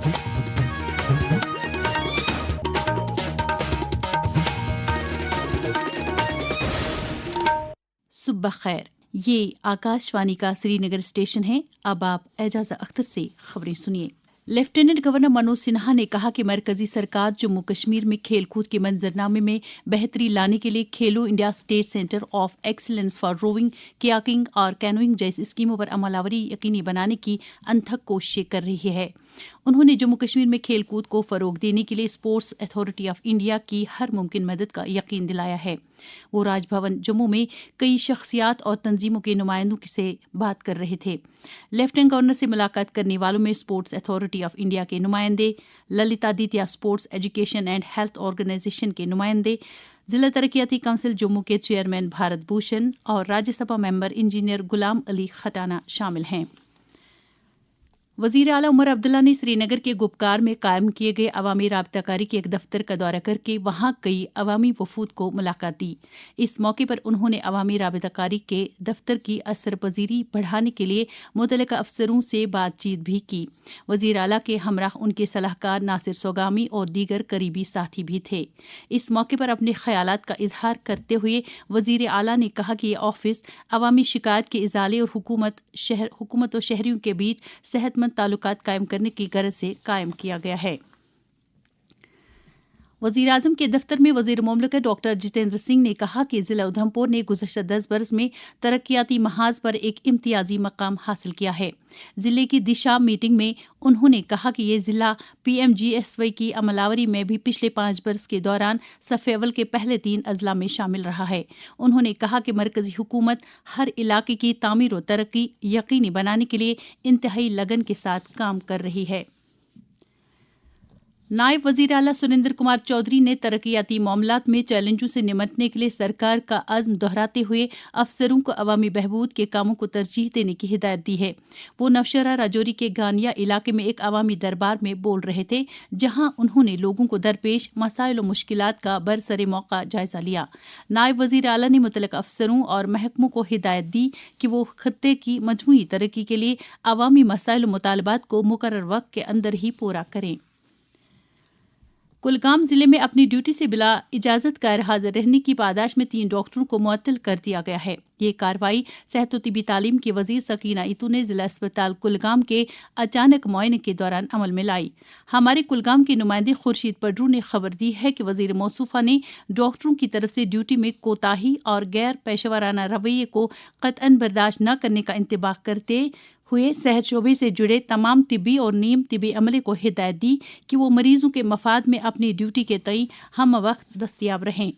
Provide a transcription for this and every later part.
सुबह खैर, ये आकाशवाणी का श्रीनगर स्टेशन है। अब आप एजाज़ा अख्तर से खबरें सुनिए। लेफ्टिनेंट गवर्नर मनोज सिन्हा ने कहा कि मरकजी सरकार जम्मू कश्मीर में खेलकूद के मंजरनामे में बेहतरी लाने के लिए Khelo India state centre of excellence for rowing, kayaking और कैनोइंग जैसी स्कीमों पर अमलावरी यकीनी बनाने की अनथक कोशिशें कर रही है। उन्होंने जम्मू कश्मीर में खेलकूद को फरोग देने के लिए स्पोर्ट्स अथॉरिटी ऑफ इंडिया की हर मुमकिन मदद का यकीन दिलाया है। वो राजभवन जम्मू में कई शख्सियात और तंजीमों के नुमाइंदों से बात कर रहे थे। लेफ्टिनेंट गवर्नर से मुलाकात करने वालों में स्पोर्ट्स अथॉरिटी ऑफ इंडिया के नुमाइंदे, Lalitaditya sports education and health organisation के नुमाइंदे, जिला तरक्याती काउंसिल जम्मू के चेयरमैन भारत भूषण और राज्यसभा मेंबर इंजीनियर गुलाम अली खटाना शामिल हैं। वजीर आला उमर अब्दुल्ला ने श्रीनगर के गुपकार में कायम किए गए अवामी राबताकारी के एक दफ्तर का दौरा करके वहां कई अवामी वफूद को मुलाकात दी। इस मौके पर उन्होंने अवामी राबताकारी के दफ्तर की असरपजीरी बढ़ाने के लिए मुतल्लिका अफसरों से बातचीत भी की। वजीर आला के हमराह उनके सलाहकार नासिर सोगामी और दीगर करीबी साथी भी थे। इस मौके पर अपने ख्यालात का इजहार करते हुए वजीर आला ने कहा कि ये ऑफिस अवामी शिकायत के इजाले और हुकूमत और शहरियों के बीच सेहतमंद ताल्लुकात कायम करने की गरज से कायम किया गया है। वज़ीर आज़म के दफ्तर में वज़ीर मुमलिकत डॉक्टर जितेंद्र सिंह ने कहा कि ज़िला उधमपुर ने गुज़श्ता 10 बरस में तरक्याती महाज पर एक इम्तियाजी मकाम हासिल किया है। ज़िले की दिशा मीटिंग में उन्होंने कहा कि ये ज़िला PMGSY की अमलावरी में भी पिछले 5 बरस के दौरान सफ़े अव्वल के पहले 3 अजला में शामिल रहा है। उन्होंने कहा कि मरकज़ी हुकूमत हर इलाके की तामीर और तरक्की यकीनी बनाने के लिए इंतहाई लगन के साथ काम कर रही है। नायब वज़ीर आला सुरेंद्र कुमार चौधरी ने तरक्याती मामलात में चैलेंजों से निमटने के लिए सरकार का अज़्म दोहराते हुए अफसरों को अवामी बहबूद के कामों को तरजीह देने की हिदायत दी है। वो नवशहरा राजौरी के गानिया इलाके में एक अवामी दरबार में बोल रहे थे, जहां उन्होंने लोगों को दरपेश मसाइल और मुश्किलात का बरसरे मौका जायजा लिया। नायब वज़ीर आला ने मुतल्लिक़ अफसरों और महकमों को हिदायत दी कि वो खत्ते की मजमूई तरक्की के लिए अवामी मसाइल और मुतालबात को मुकर्रर वक्त के अंदर ही पूरा करें। कुलगाम जिले में अपनी ड्यूटी से बिला इजाजत गैर हाजिर रहने की पादाश में 3 डॉक्टरों को मुअत्तल कर दिया गया है। ये कार्रवाई सेहत और तिबी तालीम की वजीर सकीना इतू ने जिला अस्पताल कुलगाम के अचानक मुआयने के दौरान अमल में लाई। हमारे कुलगाम के नुमाइंदे खुर्शीद पडरू ने खबर दी है कि वजीर मौसूफा ने डॉक्टरों की तरफ से ड्यूटी में कोताही और गैर पेशेवराना रवैये को कतअन बर्दाश्त न करने का इंतबाह करते हुए सेहत शोबे से जुड़े तमाम तिब्बी और नीम तिब्बी अमले को हिदायत दी कि वो मरीजों के मफाद में अपनी ड्यूटी के तय हम वक्त दस्तयाब रहें।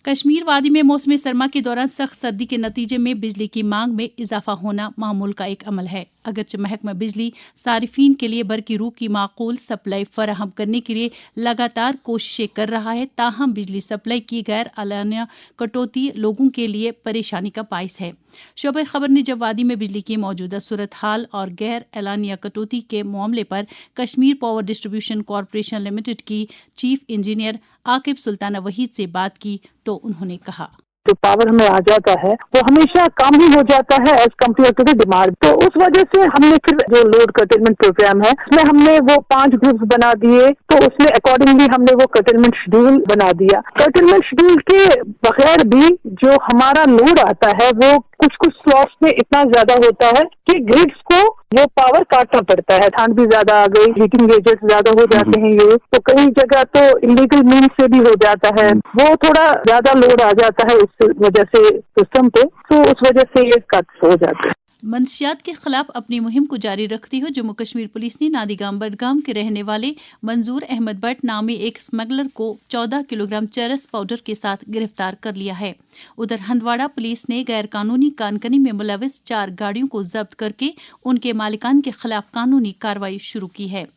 कश्मीर वादी में मौसम सरमा के दौरान सख्त सर्दी के नतीजे में बिजली की मांग में इजाफा होना मामूल का एक अमल है। अगरचे महकमा बिजली सारिफीन के लिए बरकी रूह की माकूल सप्लाई फराहम करने के लिए लगातार कोशिशें कर रहा है, ताहम बिजली सप्लाई की गैर एलानिया कटौती लोगों के लिए परेशानी का बाइस है। शोबे खबर ने जब वादी में बिजली की मौजूदा सूरत हाल और गैर एलानिया कटौती के मामले पर Kashmir power distribution corporation limited की चीफ इंजीनियर आकिब सुल्ताना वहीद से बात की तो उन्होंने कहा, जो पावर हमें आ जाता है वो हमेशा कम ही हो जाता है as compare to the demand. तो उस वजह से हमने फिर जो लोड कर्टेलमेंट प्रोग्राम है उसमें हमने वो 5 ग्रुप्स बना दिए। तो उसमें अकॉर्डिंगली हमने वो कर्टेलमेंट शेड्यूल बना दिया। कर्टेलमेंट शेड्यूल के बगैर भी जो हमारा लोड आता है वो कुछ स्लॉट्स में इतना ज्यादा होता है कि ग्रिड्स को वो पावर काटना पड़ता है। ठंड भी ज्यादा आ गई, हीटिंग गेजेस ज्यादा हो जाते हैं, ये तो कई जगह तो इलीगल मीन से भी हो जाता है। वो थोड़ा ज्यादा लोड आ जाता है उस वजह से सिस्टम पे, तो उस वजह से ये कट हो जाते हैं। मंशियात के खिलाफ अपनी मुहिम को जारी रखते हुए जम्मू कश्मीर पुलिस ने नादिगाम बडगाम के रहने वाले मंजूर अहमद भट्ट नामी एक स्मगलर को 14 किलोग्राम चरस पाउडर के साथ गिरफ्तार कर लिया है। उधर हंदवाड़ा पुलिस ने गैर कानूनी कानकनी में मुलविस 4 गाड़ियों को जब्त करके उनके मालिकान के खिलाफ कानूनी कार्रवाई शुरू की है।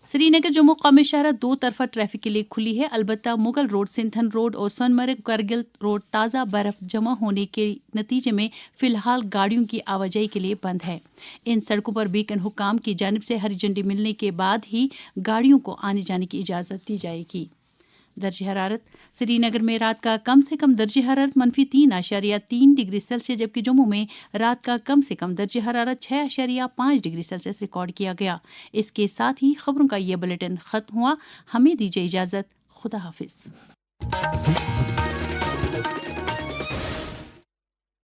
श्रीनगर जम्मू कौमी शहर 2 तरफा ट्रैफिक के लिए खुली है। अलबत्ता मुगल रोड, सिंथन रोड और सोनमर्ग करगिल रोड ताज़ा बर्फ जमा होने के नतीजे में फिलहाल गाड़ियों की आवाजाही के लिए बंद है। इन सड़कों पर बीकन हुकाम की जानिब से हरी झंडी मिलने के बाद ही गाड़ियों को आने जाने की इजाज़त दी जाएगी। درجہ حرارت سری نگر میں رات کا کم سے کم درجہ حرارت -3.3 ڈگری سیلسیس، جبکہ جموں میں رات کا کم سے کم درجہ حرارت 6.5 ڈگری سیلسیس ریکارڈ کیا گیا۔ اس کے ساتھ ہی خبروں کا یہ بلیٹن ختم ہوا۔ ہمیں دیجیے اجازت، خدا حافظ۔